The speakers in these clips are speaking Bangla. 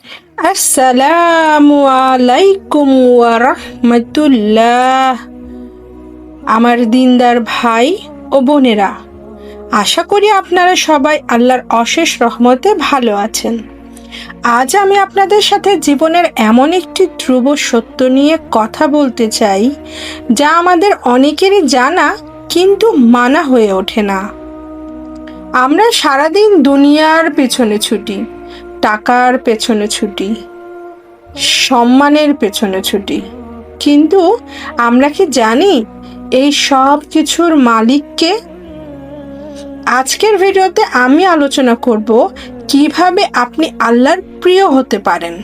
আসসালামু আলাইকুম ওয়া রাহমাতুল্লাহ। আমার দিনদার ভাই ও বোনেরা, আশা করি আপনারা সবাই আল্লাহর অশেষ রহমতে ভালো আছেন। আজ আমি আপনাদের সাথে জীবনের এমন একটি ধ্রুব সত্য নিয়ে কথা বলতে চাই, যা আমাদের অনেকেরই জানা কিন্তু মানা হয়ে ওঠে না। আমরা সারাদিন দুনিয়ার পেছনে ছুটি, টাকার পেছনে ছুটি, সম্মানের পেছনে ছুটি, কিন্তু আমরা কি জানি এই সব কিছুর মালিককে? আজকের ভিডিওতে আমি আলোচনা করব কিভাবে আপনি আল্লাহর প্রিয় হতে পারেন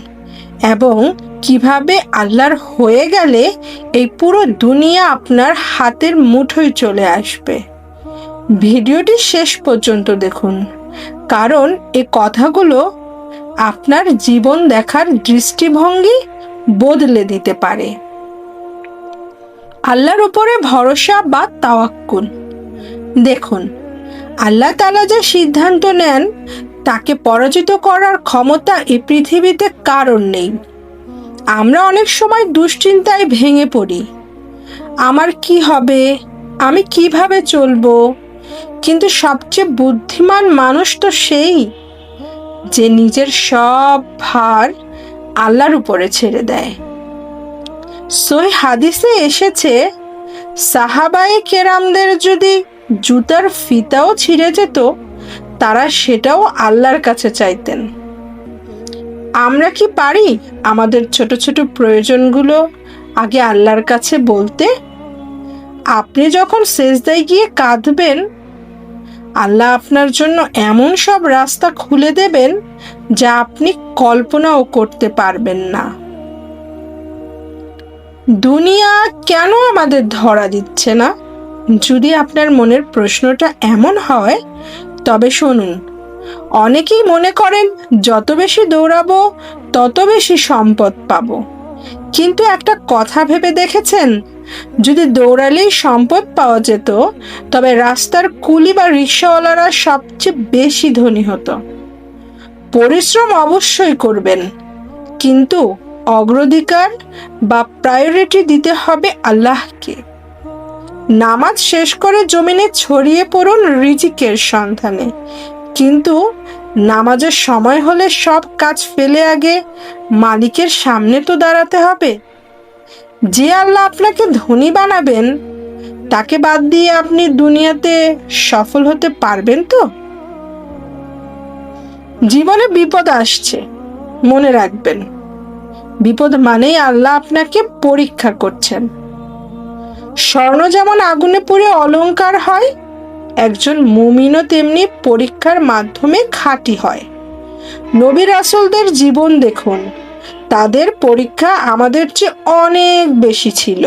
এবং কিভাবে আল্লাহর হয়ে গেলে এই পুরো দুনিয়া আপনার হাতের মুঠোয় চলে আসবে। ভিডিওটি শেষ পর্যন্ত দেখুন, কারণ এই কথাগুলো আপনার জীবন দেখার দৃষ্টিভঙ্গি বদলে দিতে পারে। আল্লাহর উপরে ভরসা বা তাওয়াক্কুল। দেখুন, আল্লাহ তাআলা যে সিদ্ধান্ত নেন তাকে পরাজিত করার ক্ষমতা এই পৃথিবীতে কারোর নেই। আমরা অনেক সময় দুশ্চিন্তায় ভেঙে পড়ি, আমার কি হবে, আমি কিভাবে চলবো। কিন্তু সবচেয়ে বুদ্ধিমান মানুষ তো সেই যে নিজের সব ভার আল্লাহর উপরে ছেড়ে দেয়। সহিহ হাদিসে এসেছে, সাহাবায়ে কেরামদের যদি জুতার ফিতাও ছিঁড়ে যেত, তারা সেটাও আল্লাহর কাছে চাইতেন। আমরা কি পারি আমাদের ছোট ছোট প্রয়োজনগুলো আগে আল্লাহর কাছে বলতে? আপনি যখন সেজদায় গিয়ে কাঁদবেন, আল্লাহ আপনার জন্য এমন সব রাস্তা খুলে দেবেন যা আপনি কল্পনাও করতে পারবেন না। দুনিয়া কেন আমাদের ধরা দিচ্ছে না? যদি আপনার মনের প্রশ্নটা এমন হয়, তবে শুনুন। অনেকেই মনে করেন যত বেশি দৌড়াবো তত বেশি সম্পদ পাবো। কিন্তু একটা কথা ভেবে দেখেছেন, যদি দৌড়ালেই সম্পদ পাওয়া যেত, তবে রাস্তার কুলি বা রিক্সাওয়ালারা সবচেয়ে বেশি ধনী হতো। পরিশ্রম অবশ্যই করবেন, কিন্তু অগ্রাধিকার বা প্রায়োরিটি দিতে হবে আল্লাহকে। নামাজ শেষ করে জমিনে ছড়িয়ে পড়ুন রিজিকের সন্ধানে, কিন্তু নামাজের সময় হলে সব কাজ ফেলে আগে মালিকের সামনে তো দাঁড়াতে হবে। যে আল্লাহ আপনাকে ধনী বানাবেন, তাকে বাদ দিয়ে আপনি দুনিয়াতে সফল হতে পারবেন তো? জীবনে বিপদ আসছে, মনে রাখবেন, বিপদ মানেই আল্লাহ আপনাকে পরীক্ষা করছেন। স্বর্ণ যেমন আগুনে পুড়ে অলংকার হয়, একজন মুমিনও তেমনি পরীক্ষার মাধ্যমে খাঁটি হয়। নবী রাসূলদের জীবন দেখুন, তাদের পরীক্ষা আমাদের চেয়ে অনেক বেশি ছিল।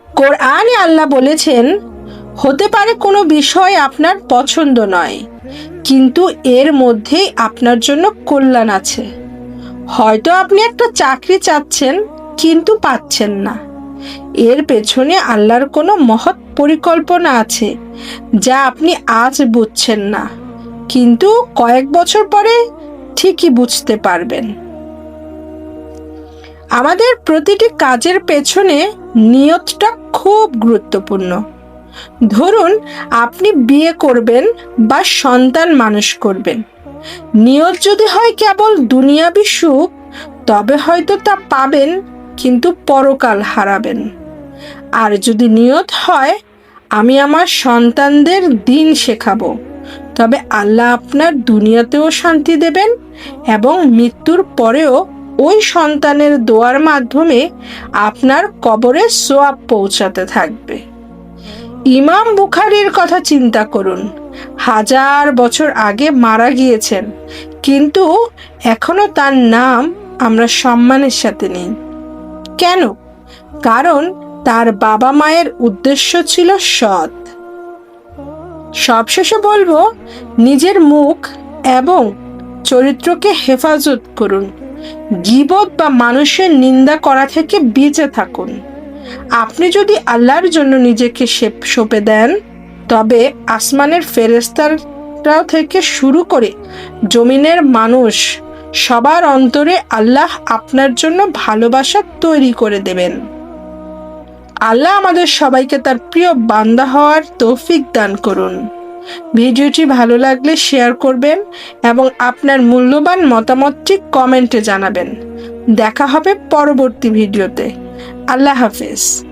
কোরআনে আল্লাহ বলেছেন, হতে পারে কোনো বিষয় আপনার পছন্দ নয়, কিন্তু এর মধ্যেই আপনার জন্য কল্যাণ আছে। হয়তো আপনি একটা চাকরি চাচ্ছেন কিন্তু পাচ্ছেন না, এর পেছনে আল্লাহর কোনো মহৎ পরিকল্পনা আছে যা আপনি আজ বুঝছেন না, কিন্তু কয়েক বছর পরে ঠিকই বুঝতে পারবেন। আমাদের প্রতিটি কাজের পেছনে নিয়তটা খুব গুরুত্বপূর্ণ। ধরুন, আপনি বিয়ে করবেন বা সন্তান মানুষ করবেন, নিয়ত যদি হয় কেবল দুনিয়াবি সুখ, তবে হয়তো তা পাবেন কিন্তু পরকাল হারাবেন। আর যদি নিয়ত হয় আমি আমার সন্তানদের দ্বীন শেখাবো, তবে আল্লাহ আপনার দুনিয়াতেও শান্তি দেবেন এবং মৃত্যুর পরেও ওই সন্তানের দোয়ার মাধ্যমে আপনার কবরে সোয়াব পৌঁছাতে থাকবে। ইমাম বুখারীর কথা চিন্তা করুন, 1000 বছর আগে মারা গিয়েছেন, কিন্তু এখনো তার নাম আমরা সম্মানের সাথে নিই। কেন? কারণ তার বাবা মায়ের উদ্দেশ্য ছিল সৎ। সবশেষে বলবো, নিজের মুখ এবং চরিত্রকে হেফাজত করুন। গীবত বা মানুষের নিন্দা করা থেকে বেঁচে থাকুন। আপনি যদি আল্লাহর জন্য নিজেকে সঁপে দেন, তবে আসমানের ফেরেশতারা থেকে শুরু করে জমিনের মানুষ সবার অন্তরে আল্লাহ আপনার জন্য ভালোবাসা তৈরি করে দেবেন। আল্লাহ আমাদের সবাইকে তার প্রিয় বান্দা হওয়ার তৌফিক দান করুন। ভিডিওটি ভালো লাগলে শেয়ার করবেন এবং আপনার মূল্যবান মতামতটি কমেন্টে জানাবেন। দেখা হবে পরবর্তী ভিডিওতে। আল্লাহ হাফেজ।